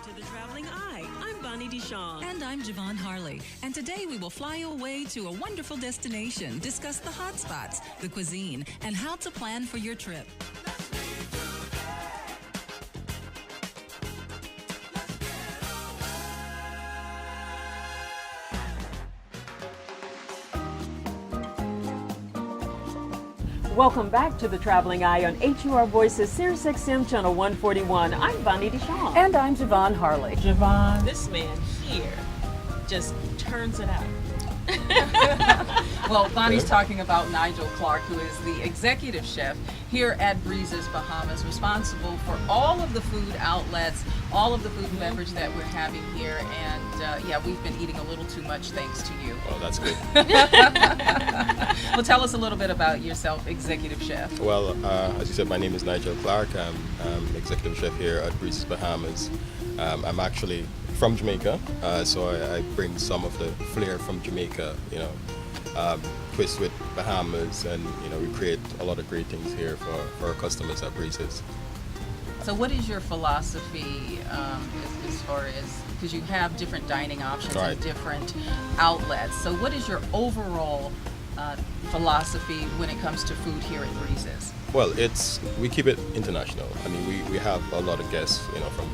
To the Traveling Eye. I'm Bonnie DeShawn. And I'm Javon Harley. And today we will fly away to a wonderful destination, discuss the hot spots, the cuisine, and how to plan for your trip. Welcome back to the Traveling Eye on HUR Voices, Sirius XM Channel 141. I'm Bonnie DeShawn. And I'm Javon Harley. Javon, this man here just turns it out. Well, Bonnie's talking about Nigel Clark, who is the executive chef here at Breezes Bahamas, responsible for all of the food outlets, all of the food and beverage that we're having here. And yeah, we've been eating a little too much thanks to you. Oh, that's good. Well, tell us a little bit about yourself, executive chef. Well, as you said, my name is Nigel Clark. I'm executive chef here at Breezes Bahamas. I'm actually from Jamaica, so I bring some of the flair from Jamaica, twist with Bahamas, and we create a lot of great things here for our customers at Breezes. So what is your philosophy as far as, because you have different dining options Right. and different outlets, so what is your overall philosophy when it comes to food here at Breezes? Well, we keep it international. I mean, we have a lot of guests, from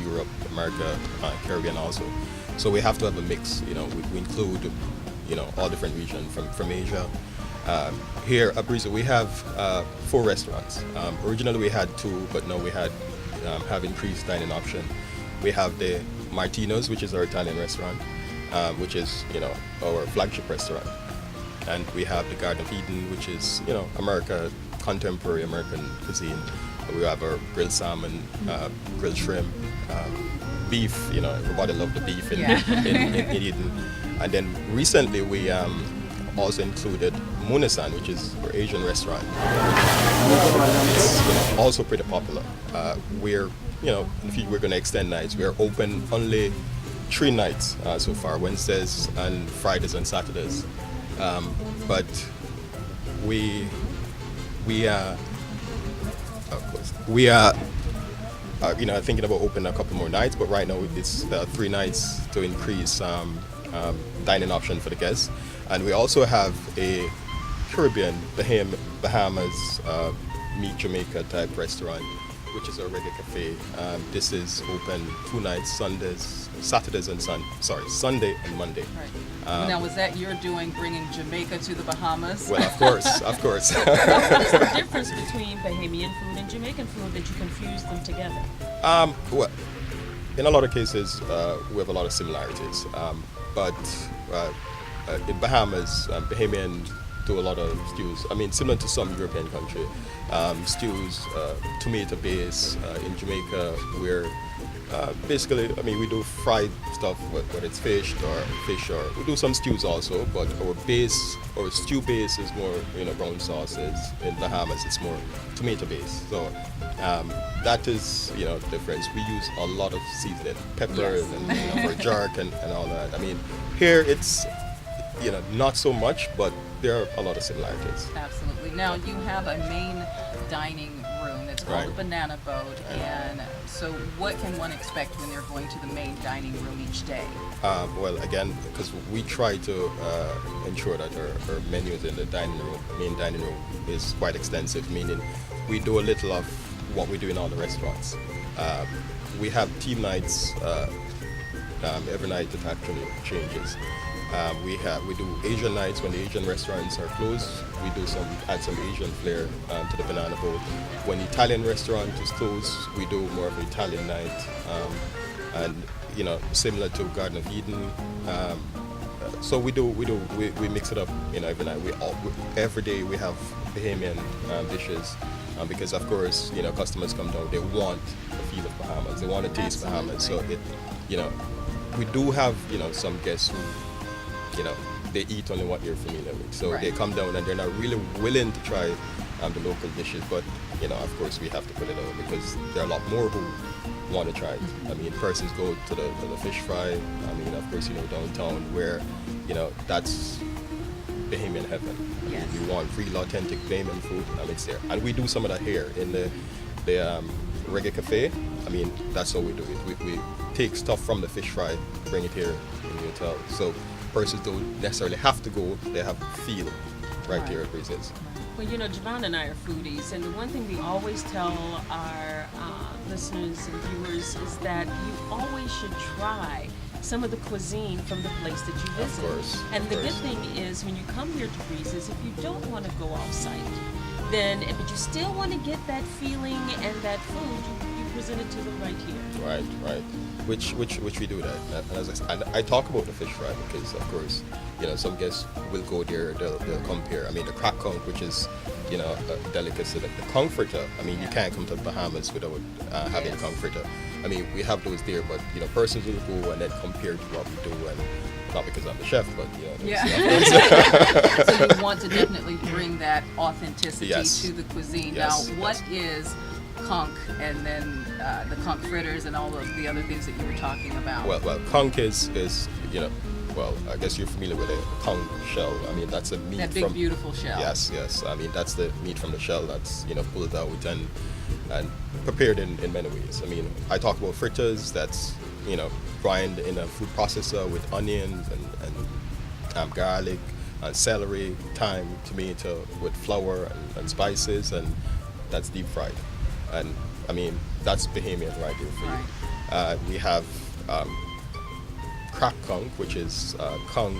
Europe, America, Caribbean also. So we have to have a mix. We include all different regions from Asia. Here at Breezes, we have 4 restaurants. Originally we had 2, but now we have increased dining option. We have the Martino's, which is our Italian restaurant, which is our flagship restaurant, and we have the Garden of Eden, which is contemporary American cuisine. We have our grilled salmon, grilled shrimp, beef. Everybody loves the beef in Eden. And then recently we also included Munasan, which is our Asian restaurant. It's also pretty popular. We're going to extend nights. We're open only 3 nights so far: Wednesdays and Fridays and Saturdays. But we are thinking about opening a couple more nights. But right now it's 3 nights to increase dining option for the guests. And we also have a Caribbean, Bahamas, Meet Jamaica type restaurant, which is a reggae cafe. This is open 2 nights, Sunday and Monday. Right. Now, was that you're doing, bringing Jamaica to the Bahamas? Well, of course. What is the difference between Bahamian food and Jamaican food that you confuse them together? Well, in a lot of cases, we have a lot of similarities. But in Bahamas, Bahamian do a lot of stews. I mean, similar to some European country. Stews, tomato base. In Jamaica, we're basically, we do fried stuff, whether it's fish, or we do some stews also, but our stew base is more, brown sauces. In Bahamas, it's more tomato base. So that is, the difference. We use a lot of seasoning, pepper, and for jerk and all that. I mean, here it's, not so much, but there are a lot of similarities. Absolutely. Now, you have a main dining room that's called the Banana Boat, and so what can one expect when they're going to the main dining room each day? Well, again, because we try to ensure that our menus in the main dining room is quite extensive, meaning we do a little of what we do in all the restaurants. We have team nights every night. It actually changes. We do Asian nights when the Asian restaurants are closed. We add some Asian flair to the Banana Boat. When the Italian restaurant is closed, we do more of an Italian night, and similar to Garden of Eden. So we mix it up every night. Every day we have Bahamian dishes, because of course customers come down, they want a feel of Bahamas, they want to taste Bahamas. So we do have some guests who they eat only what you're familiar with. So they come down and they're not really willing to try the local dishes, but of course we have to put it out because there are a lot more who want to try it. I mean, persons go to the fish fry. I mean, of course, downtown where that's Bahamian heaven. Yes. I mean, you want real authentic Bahamian food, it's there. And we do some of that here in the Reggae Cafe, I mean, that's how we do it. We take stuff from the fish fry, bring it here in the hotel. So persons don't necessarily have to go, they have feel right here at Breezes. Well, you know, Javon and I are foodies, and the one thing we always tell our listeners and viewers is that you always should try some of the cuisine from the place that you visit. Of course. And the of good course. thing is when you come here to Breezes, if you don't want to go off-site, then, but you still want to get that feeling and that food, you present it to them right here. Right. Which we do that. And as I, and I talk about the fish fry because, of course, you know, some guests will go there, they'll compare. I mean, the crack conch, which is, you know, a delicacy. The conch fritter, I mean, you can't come to the Bahamas without having conch fritter. I mean, we have those there, but, you know, persons will go and then compare to what we do, and not because I'm the chef, but, you know. Yeah. So you want to definitely bring that authenticity Yes. to the cuisine. Yes, Now, what is conch, and then the conch fritters and all of the other things that you were talking about? Well, conch is, you know, well, I guess you're familiar with a conch shell. I mean, that's a meat that big, from beautiful shell. Yes. I mean, that's the meat from the shell that's, you know, pulled out and prepared in many ways. I mean, I talk about fritters that's, you know, brined in a food processor with onions and garlic and celery, thyme, tomato, with flour and spices, and that's deep fried. And I mean, that's Bahamian right here for you. We have crack conch, which is conch,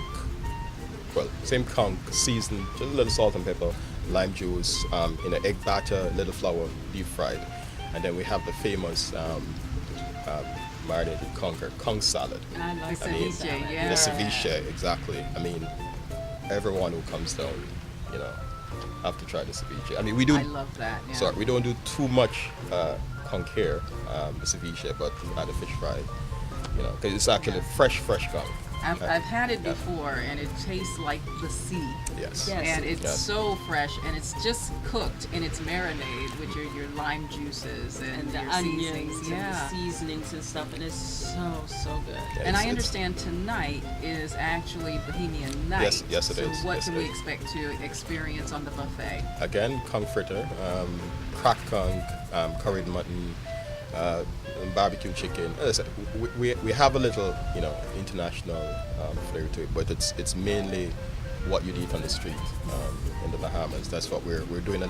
well, same conch, seasoned, just a little salt and pepper, lime juice, in an egg batter, little flour, deep fried. And then we have the famous marinated conch salad. I like I mean, ceviche, yeah. The ceviche, exactly. I mean, everyone who comes down, you know, have to try the ceviche. I mean, we do. I love that. Yeah. Sorry, we don't do too much conch here, the ceviche, but the fish fry, you know, because it's actually fresh conch. I've had it before, and it tastes like the sea. Yes. Yes. And it's Yes. so fresh, and it's just cooked in its marinade with your lime juices and, The your onions seasonings. and Yeah. the seasonings and stuff, and it's so good. Yeah, And I it's- understand tonight is actually Bohemian night. Yes, it so is. what Yes, can it we is. expect to experience on the buffet? Again, conch fritter, crack conch, curried mutton, barbecue chicken. As I said, we have a little, you know, international flavor to it, but it's mainly what you'd eat on the street in the Bahamas. That's what we're doing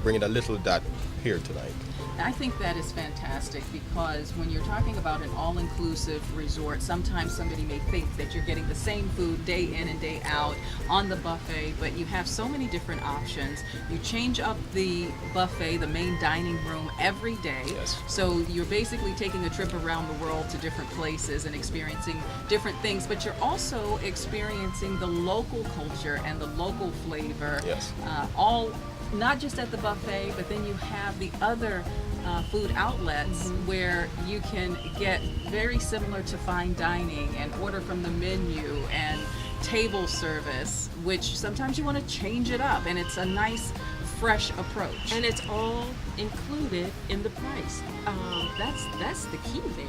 bringing a little of that here tonight. I think that is fantastic because when you're talking about an all-inclusive resort, sometimes somebody may think that you're getting the same food day in and day out on the buffet, but you have so many different options. You change up the buffet, the main dining room, every day. Yes. So you're basically taking a trip around the world to different places and experiencing different things, but you're also experiencing the local culture and the local flavor. Yes. All not just at the buffet, but then you have the other food outlets where you can get very similar to fine dining and order from the menu and table service, which sometimes you want to change it up, and it's a nice fresh approach. And it's all included in the price. That's the key there.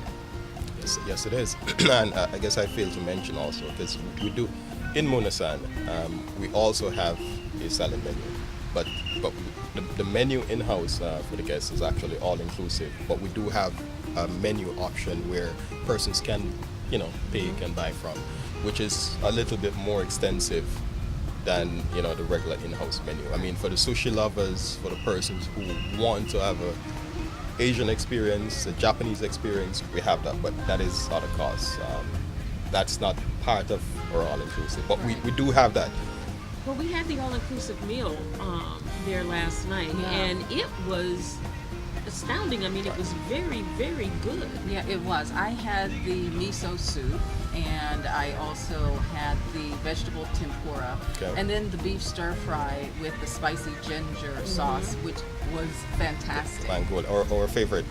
Yes, it is. And I guess I failed to mention also, because we do, in Monasan, we also have a salad menu. But the menu in-house for the guests is actually all-inclusive. But we do have a menu option where persons can, you know, pick and buy from, which is a little bit more extensive than, you know, the regular in-house menu. I mean, for the sushi lovers, for the persons who want to have a Asian experience, a Japanese experience, we have that, but that is at a cost. That's not part of our all-inclusive, but we do have that. Well, we had the all-inclusive meal there last night, and it was astounding. I mean, it was very, very good. Yeah, it was. I had the miso soup, and I also had the vegetable tempura, Okay. and then the beef stir fry with the spicy ginger sauce, which was fantastic. Mongolian, our favorite,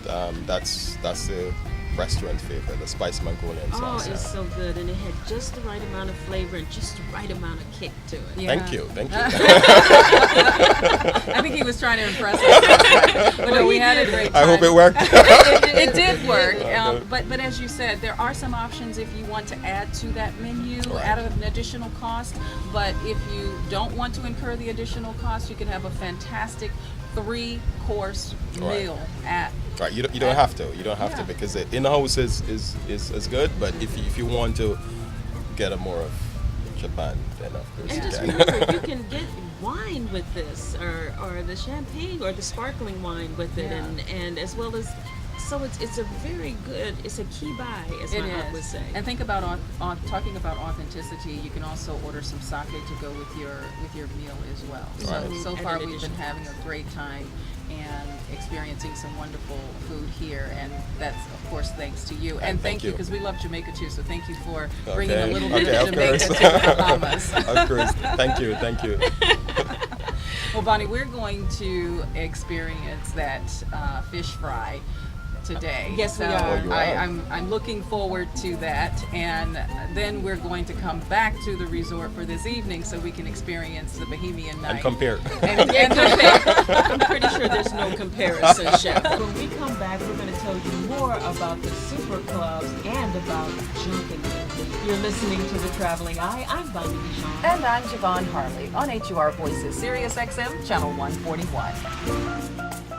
that's the restaurant favorite, the spicy Mongolian Oh, sauce. it's so good, and it had just the right amount of flavor and just the right amount of kick to it. Yeah. Thank you. I think he was trying to impress us, but no, we had a great time. I hope it worked. It did work, but as you said, there are some options if you want to add to that menu Right. at an additional cost. But if you don't want to incur the additional cost, you can have a fantastic 3-course Right. meal at. Right, you don't have to. You don't have to, Yeah. because the in-house is good. But if you want to get a more of Japan, then of course And you just can. remember, you can get wine with this, or the champagne, or the sparkling wine with it, Yeah. and as well as, so it's a very good, it's a key buy, as It my aunt would is. say. And think about talking about authenticity. You can also order some sake to go with your meal as well. Right. So As far an we've been addition. having a great time and experiencing some wonderful food here, and that's of course thanks to you. And thank you, you. because we love Jamaica too. So thank you for bringing a Okay. little bit Okay, of of Jamaica course. to Bahamas. Of course, thank you. Well, Bonnie, we're going to experience that fish fry today. Yes, we So are. Oh, you are? I'm looking forward to that, and then we're going to come back to the resort for this evening so we can experience the Bohemian night. And compare. And I'm pretty sure there's no comparison, Chef. When we come back, we're going to tell you more about the super clubs and about jumping. You're listening to The Traveling Eye. I'm Bonnie Bichon. And I'm Javon Harley on HUR Voices, Sirius XM, Channel 141.